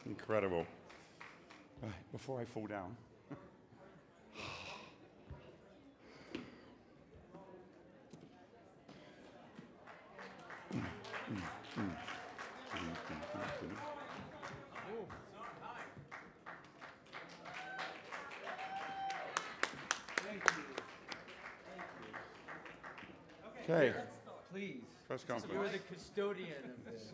Incredible. Right, before I fall down. Okay. Please. Press conference. You're the custodian of this.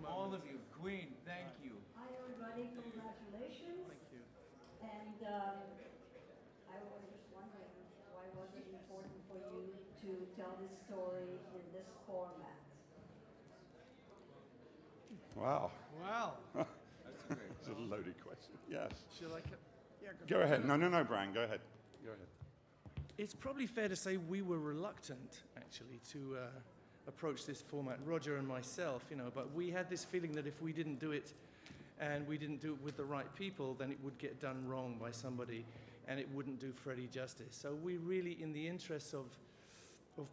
All of you. Queen, thank you. Hi, everybody. Congratulations. Thank you. And I was just wondering, why was it important for you to tell this story in this format? Wow. Wow. That's a loaded question. Yes. Shall I? Yeah, Go ahead. No, Brian. Go ahead. Go ahead. It's probably fair to say we were reluctant, actually, to approach this format, Roger and myself, but we had this feeling that if we didn't do it and we didn't do it with the right people, then it would get done wrong by somebody and it wouldn't do Freddie justice. So we really, in the interest of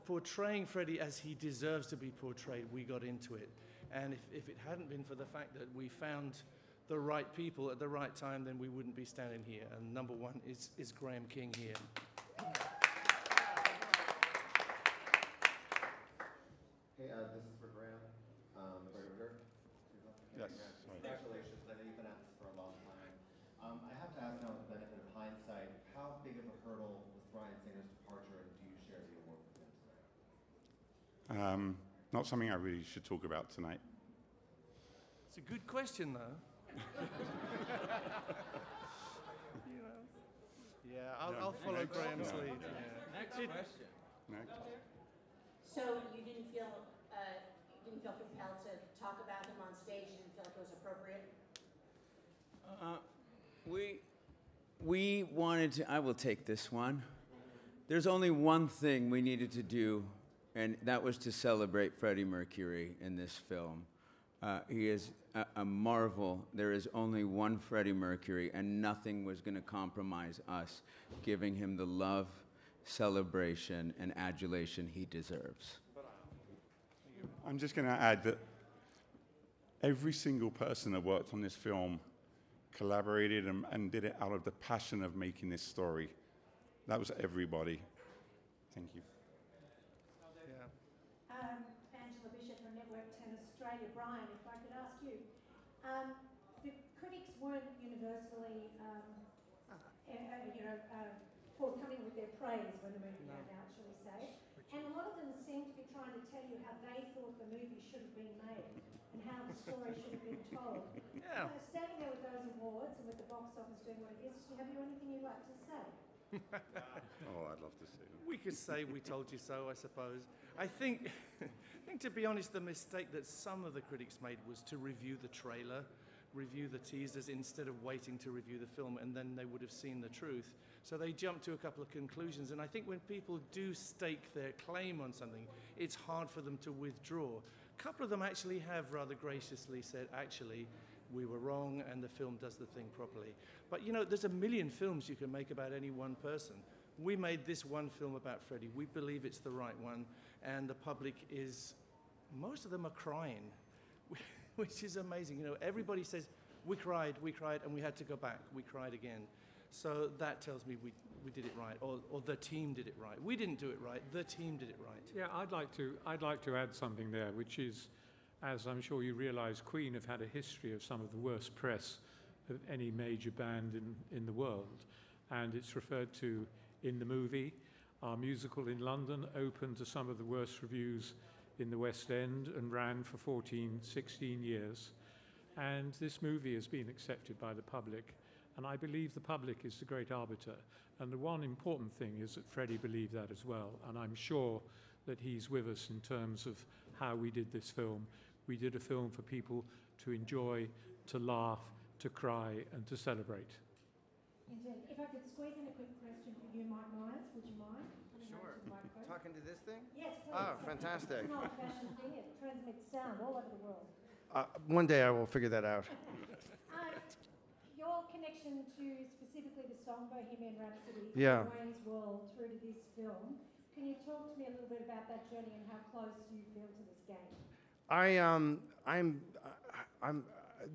portraying Freddie as he deserves to be portrayed, we got into it. And if it hadn't been for the fact that we found the right people at the right time, then we wouldn't be standing here. And number one is Graham King here. Hey, this is for Graham. Right over here. Yes. Congratulations. I know you've been at this for a long time. I have to ask now, with the benefit of hindsight, how big of a hurdle was Bryan Singer's departure, and do you share the award with him today? Not something I really should talk about tonight. It's a good question, though. Yeah, I'll follow Graham's lead. Yeah. Next question. Next. So you didn't feel compelled to talk about him on stage? You didn't feel like it was appropriate? We wanted to. I will take this one. There's only one thing we needed to do, and that was to celebrate Freddie Mercury in this film. He is a marvel. There is only one Freddie Mercury, and nothing was going to compromise us giving him the love, celebration, and adulation he deserves. I'm just going to add that every single person that worked on this film collaborated and did it out of the passion of making this story. That was everybody. Thank you. Angela Bishop from Network 10 Australia. Brian, if I could ask you, the critics weren't universally, forthcoming with their praise when the movie came out, shall we say. And a lot of them seem to be trying to tell you how they thought the movie should have been made and how the story should have been told. Yeah. Standing there with those awards and with the box office doing what it is, have you anything you'd like to say? Oh, I'd love to see them. We could say we told you so, I suppose. I think to be honest, the mistake that some of the critics made was to review the trailer, review the teasers, instead of waiting to review the film, and then they would have seen the truth. So they jumped to a couple of conclusions, and I think when people do stake their claim on something, it's hard for them to withdraw. A couple of them actually have rather graciously said, actually, we were wrong, and the film does the thing properly. But there's a million films you can make about any one person. We made this one film about Freddie. We believe it's the right one, and the public most of them are crying, which is amazing. Everybody says, we cried, and we had to go back. We cried again. So that tells me we did it right, or the team did it right. We didn't do it right, the team did it right. Yeah, I'd like to add something there, which is, as I'm sure you realize, Queen have had a history of some of the worst press of any major band in the world. And it's referred to in the movie. Our musical in London opened to some of the worst reviews in the West End and ran for 14, 16 years. And this movie has been accepted by the public. And I believe the public is the great arbiter. And the one important thing is that Freddie believed that as well. And I'm sure that he's with us in terms of how we did this film. We did a film for people to enjoy, to laugh, to cry, and to celebrate. Indeed. If I could squeeze in a quick question for you, Mike Myers, would you mind? Sure. Talking to this thing? Yes, please. Oh, fantastic. It's an old-fashioned thing. It transmits sound all over the world. One day I will figure that out. Your connection to specifically the song Bohemian Rhapsody, Yeah. Wayne's World, through to this film, can you talk to me a little bit about that journey and how close you feel to this game?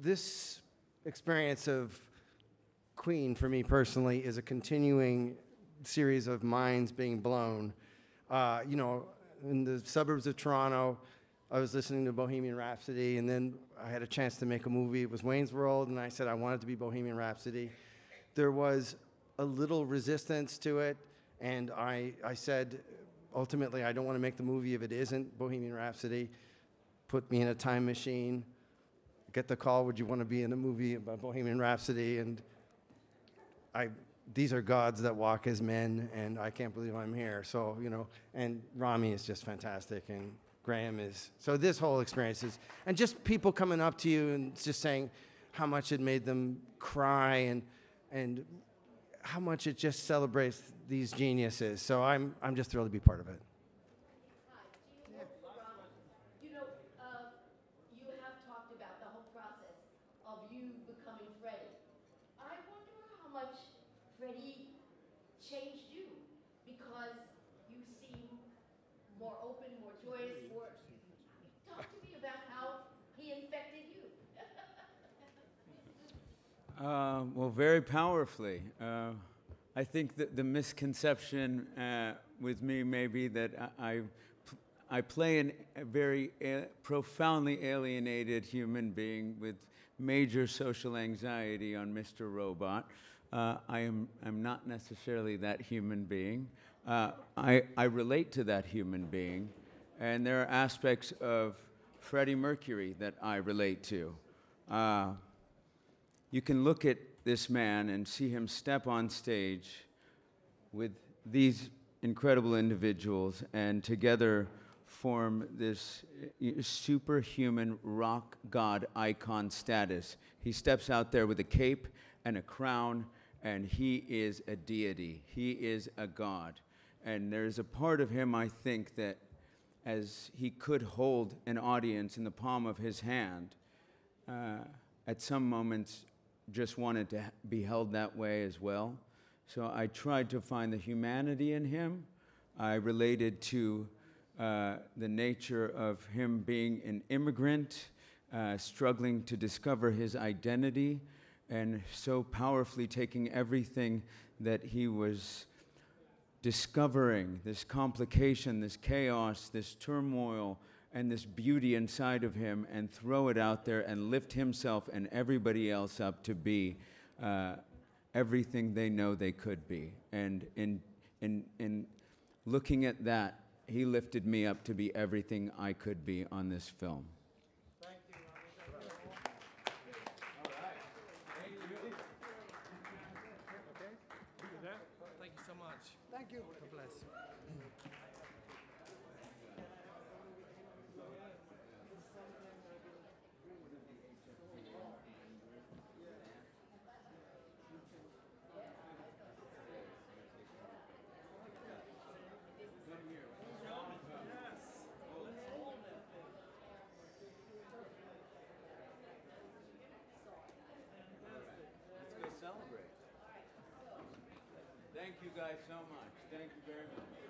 This experience of Queen for me personally is a continuing series of minds being blown. You know, in the suburbs of Toronto, I was listening to Bohemian Rhapsody, and then I had a chance to make a movie. It was Wayne's World, and I said I wanted to be Bohemian Rhapsody. There was a little resistance to it, and I said, ultimately, I don't want to make the movie if it isn't Bohemian Rhapsody. Put me in a time machine, get the call, would you want to be in a movie about Bohemian Rhapsody? And these are gods that walk as men, and I can't believe I'm here. So, you know, and Rami is just fantastic, and Graham is. So this whole experience is, and just people coming up to you and just saying how much it made them cry, and how much it just celebrates these geniuses. So I'm just thrilled to be part of it. You know, you have talked about the whole process of you becoming Freddie. I wonder how much Freddie changed you, because you seem more open, more joyous, more... Talk to me about how he infected you. Well, very powerfully. I think that the misconception with me may be that I play a very profoundly alienated human being with major social anxiety on Mr. Robot. I am not necessarily that human being. I relate to that human being, and there are aspects of Freddie Mercury that I relate to. You can look at this man and see him step on stage with these incredible individuals and together form this superhuman rock god icon status. He steps out there with a cape and a crown, and he is a deity. He is a god. And there's a part of him, I think, that as he could hold an audience in the palm of his hand, at some moments just wanted to be held that way as well. So I tried to find the humanity in him. I related to the nature of him being an immigrant, struggling to discover his identity, and so powerfully taking everything that he was discovering, this complication, this chaos, this turmoil, and this beauty inside of him, and throw it out there and lift himself and everybody else up to be everything they know they could be. And in looking at that, he lifted me up to be everything I could be on this film. Thank you, Rami. All right. Thank you. Okay. Thank you so much. Thank you. God bless. Let's go celebrate. Thank you guys so much. Thank you very much.